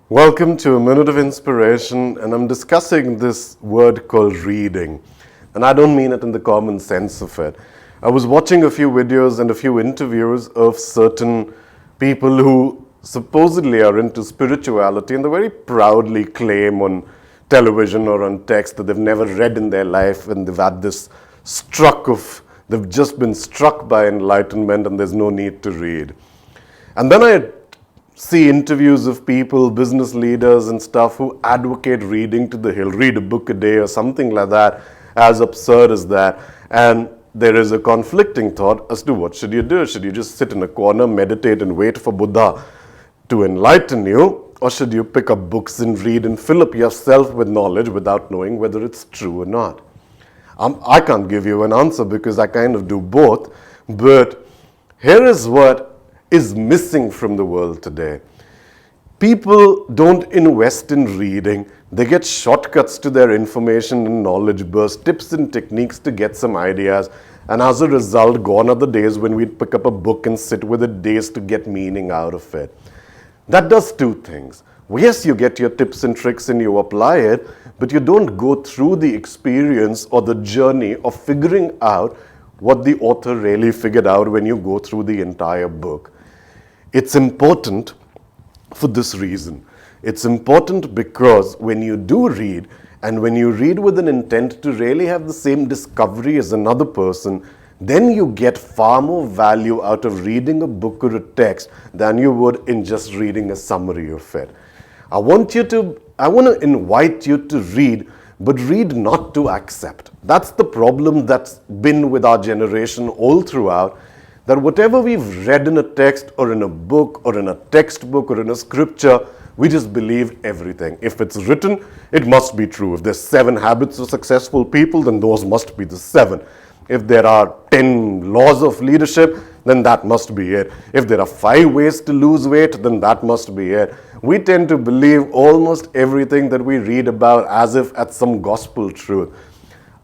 Welcome to a Minute of Inspiration, and I'm discussing this word called reading. And I don't mean it in the common sense of it. I was watching a few videos and a few interviews of certain people who supposedly are into spirituality, and they very proudly claim on television or on text that they've never read in their life, and they've had this they've just been struck by enlightenment and there's no need to read. And then I see interviews of people, business leaders and stuff, who advocate reading to the hill, read a book a day or something like that, as absurd as that. And there is a conflicting thought as to what should you do. Should you just sit in a corner, meditate and wait for Buddha to enlighten you? Or should you pick up books and read and fill up yourself with knowledge without knowing whether it's true or not? I can't give you an answer because I kind of do both. But here is what is missing from the world today. People don't invest in reading. They get shortcuts to their information and knowledge bursts, tips and techniques to get some ideas. And as a result, gone are the days when we'd pick up a book and sit with it days to get meaning out of it. That does two things. Yes, you get your tips and tricks and you apply it, but you don't go through the experience or the journey of figuring out what the author really figured out when you go through the entire book. It's important for this reason. It's important because when you do read, and when you read with an intent to really have the same discovery as another person, then you get far more value out of reading a book or a text than you would in just reading a summary of it. I want to invite you to read, but read not to accept. That's the problem that's been with our generation all throughout. That whatever we've read in a text or in a book or in a textbook or in a scripture, we just believe everything. If it's written, it must be true. If there's 7 habits of successful people, then those must be the 7. If there are 10 laws of leadership, then that must be it. If there are 5 ways to lose weight, then that must be it. We tend to believe almost everything that we read about as if it's some gospel truth.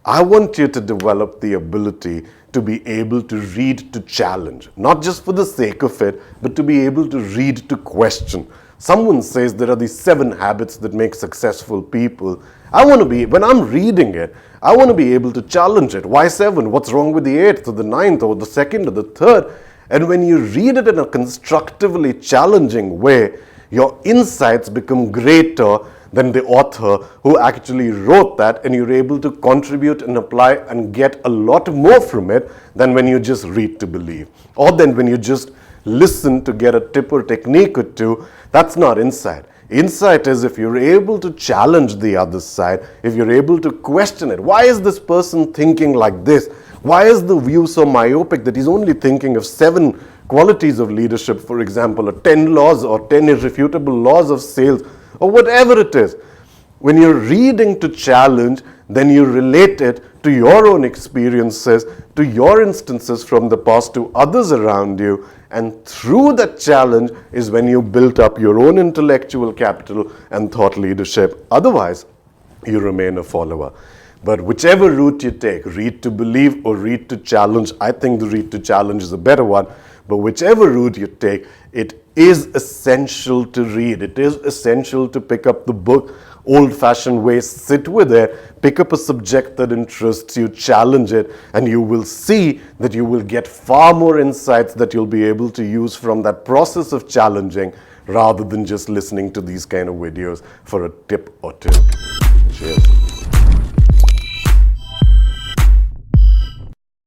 I want you to develop the ability to be able to read to challenge, not just for the sake of it, but to be able to read to question. Someone says there are these 7 habits that make successful people. When I'm reading it, I want to be able to challenge it. Why 7? What's wrong with the 8th or the 9th or the 2nd or the 3rd? And when you read it in a constructively challenging way, your insights become greater than the author who actually wrote that, and you're able to contribute and apply and get a lot more from it than when you just read to believe. Or then when you just listen to get a tip or technique or two. That's not insight. Insight is if you're able to challenge the other side, if you're able to question it. Why is this person thinking like this? Why is the view so myopic that he's only thinking of 7 qualities of leadership, for example, or 10 laws or 10 irrefutable laws of sales, or whatever it is? When you're reading to challenge, then you relate it to your own experiences, to your instances from the past, to others around you, and through that challenge is when you build up your own intellectual capital and thought leadership. Otherwise, you remain a follower. But whichever route you take, read to believe or read to challenge, I think the read to challenge is a better one. But whichever route you take, it is essential to read. It is essential to pick up the book, old-fashioned way, sit with it, pick up a subject that interests you, challenge it, and you will see that you will get far more insights that you'll be able to use from that process of challenging rather than just listening to these kind of videos for a tip or two. Cheers.